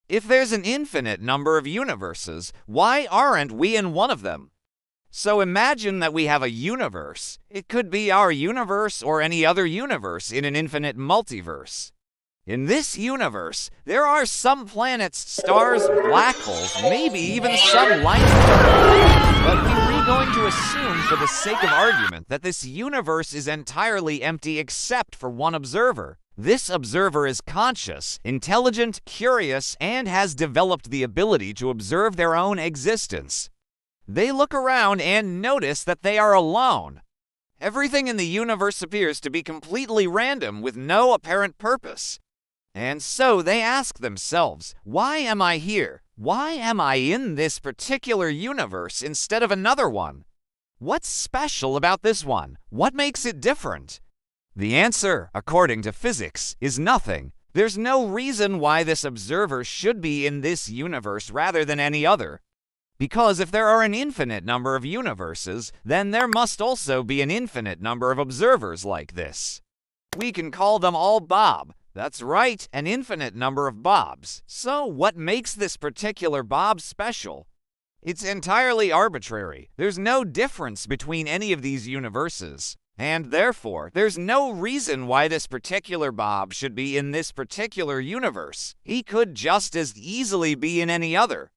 If there's an infinite number of universes, why aren't we in one of them? So imagine that we have a universe. It could be our universe or any other universe in an infinite multiverse. In this universe, there are some planets, stars, black holes, maybe even some light. But we're going to assume, for the sake of argument, that this universe is entirely empty except for one observer. This observer is conscious, intelligent, curious, and has developed the ability to observe their own existence. They look around and notice that they are alone. Everything in the universe appears to be completely random with no apparent purpose. And so they ask themselves, why am I here? Why am I in this particular universe instead of another one? What's special about this one? What makes it different? The answer, according to physics, is nothing. There's no reason why this observer should be in this universe rather than any other. Because if there are an infinite number of universes, then there must also be an infinite number of observers like this. We can call them all Bob. That's right, an infinite number of Bobs. So what makes this particular Bob special? It's entirely arbitrary. There's no difference between any of these universes. And therefore, there's no reason why this particular Bob should be in this particular universe. He could just as easily be in any other.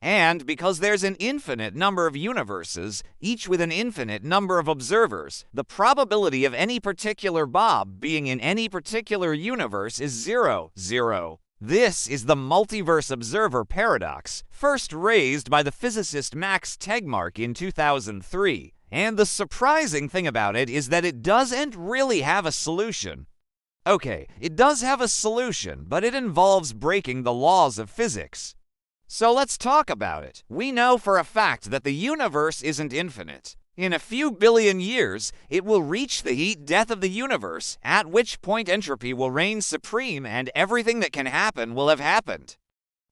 And because there's an infinite number of universes, each with an infinite number of observers, the probability of any particular Bob being in any particular universe is 0, 0. This is the Multiverse Observer Paradox, first raised by the physicist Max Tegmark in 2003. And the surprising thing about it is that it doesn't really have a solution. Okay, it does have a solution, but it involves breaking the laws of physics. So let's talk about it. We know for a fact that the universe isn't infinite. In a few billion years, it will reach the heat death of the universe, at which point entropy will reign supreme and everything that can happen will have happened.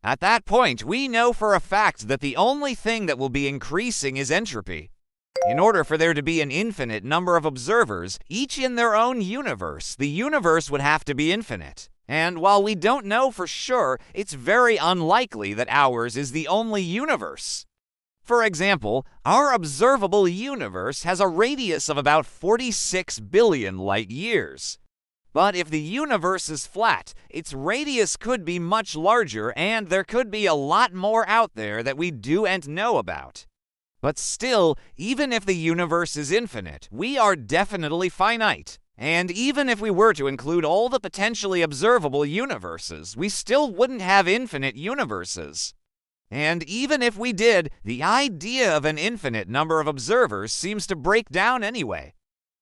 At that point, we know for a fact that the only thing that will be increasing is entropy. In order for there to be an infinite number of observers, each in their own universe, the universe would have to be infinite. And while we don't know for sure, it's very unlikely that ours is the only universe. For example, our observable universe has a radius of about 46 billion light years. But if the universe is flat, its radius could be much larger, and there could be a lot more out there that we don't know about. But still, even if the universe is infinite, we are definitely finite. And even if we were to include all the potentially observable universes, we still wouldn't have infinite universes. And even if we did, the idea of an infinite number of observers seems to break down anyway.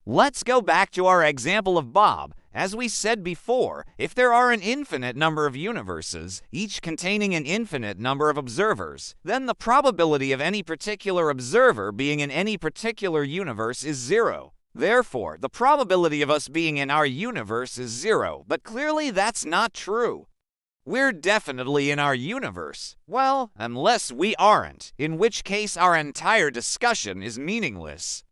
Let's go back to our example of Bob. As we said before, if there are an infinite number of universes, each containing an infinite number of observers, then the probability of any particular observer being in any particular universe is 0. Therefore, the probability of us being in our universe is 0, but clearly that's not true. We're definitely in our universe. Well, unless we aren't, in which case our entire discussion is meaningless.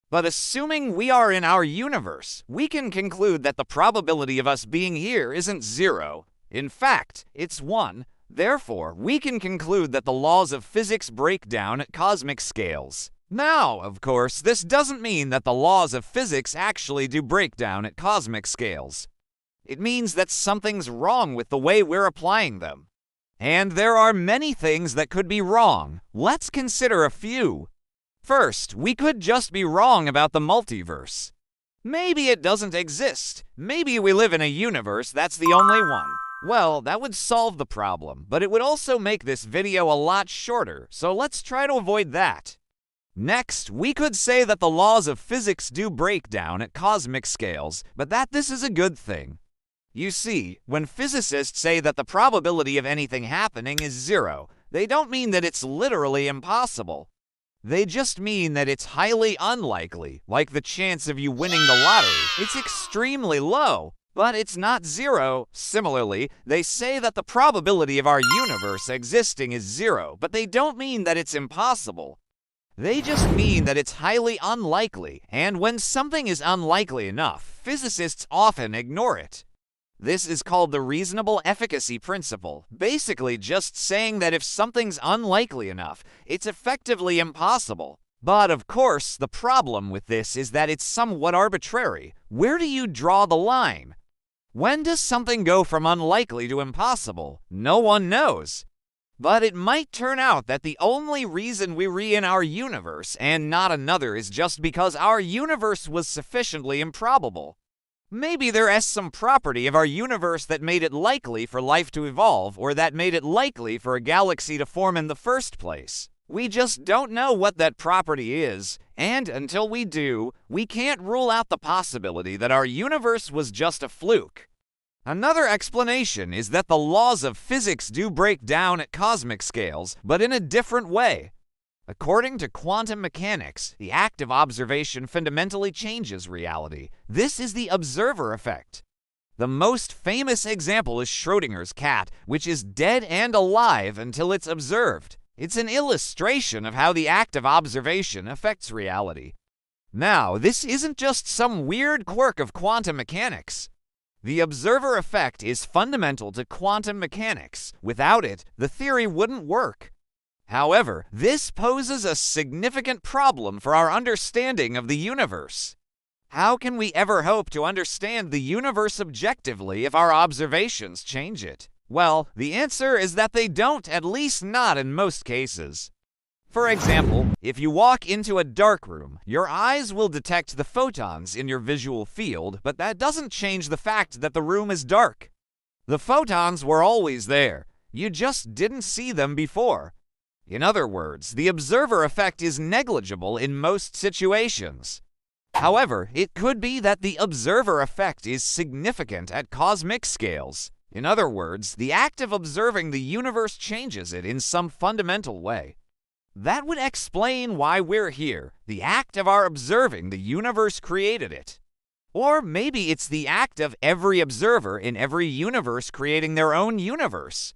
But assuming we are in our universe, we can conclude that the probability of us being here isn't 0. In fact, it's 1. Therefore, we can conclude that the laws of physics break down at cosmic scales. Now, of course, this doesn't mean that the laws of physics actually do break down at cosmic scales. It means that something's wrong with the way we're applying them. And there are many things that could be wrong. Let's consider a few. First, we could just be wrong about the multiverse. Maybe it doesn't exist. Maybe we live in a universe that's the only one. Well, that would solve the problem, but it would also make this video a lot shorter, so let's try to avoid that. Next, we could say that the laws of physics do break down at cosmic scales, but that this is a good thing. You see, when physicists say that the probability of anything happening is 0, they don't mean that it's literally impossible. They just mean that it's highly unlikely, like the chance of you winning the lottery. It's extremely low, but it's not 0. Similarly, they say that the probability of our universe existing is 0, but they don't mean that it's impossible. They just mean that it's highly unlikely, and when something is unlikely enough, physicists often ignore it. This is called the reasonable efficacy principle, basically just saying that if something's unlikely enough, it's effectively impossible. But of course, the problem with this is that it's somewhat arbitrary. Where do you draw the line? When does something go from unlikely to impossible? No one knows. But it might turn out that the only reason we're in our universe and not another is just because our universe was sufficiently improbable. Maybe there is some property of our universe that made it likely for life to evolve, or that made it likely for a galaxy to form in the first place. We just don't know what that property is, and until we do, we can't rule out the possibility that our universe was just a fluke. Another explanation is that the laws of physics do break down at cosmic scales, but in a different way. According to quantum mechanics, the act of observation fundamentally changes reality. This is the observer effect. The most famous example is Schrödinger's cat, which is dead and alive until it's observed. It's an illustration of how the act of observation affects reality. Now, this isn't just some weird quirk of quantum mechanics. The observer effect is fundamental to quantum mechanics. Without it, the theory wouldn't work. However, this poses a significant problem for our understanding of the universe. How can we ever hope to understand the universe objectively if our observations change it? Well, the answer is that they don't, at least not in most cases. For example, if you walk into a dark room, your eyes will detect the photons in your visual field, but that doesn't change the fact that the room is dark. The photons were always there. You just didn't see them before. In other words, the observer effect is negligible in most situations. However, it could be that the observer effect is significant at cosmic scales. In other words, the act of observing the universe changes it in some fundamental way. That would explain why we're here. The act of our observing the universe created it. Or maybe it's the act of every observer in every universe creating their own universe.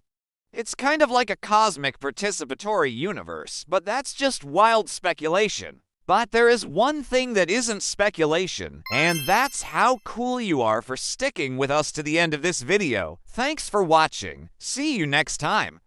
It's kind of like a cosmic participatory universe, but that's just wild speculation. But there is one thing that isn't speculation, and that's how cool you are for sticking with us to the end of this video. Thanks for watching. See you next time.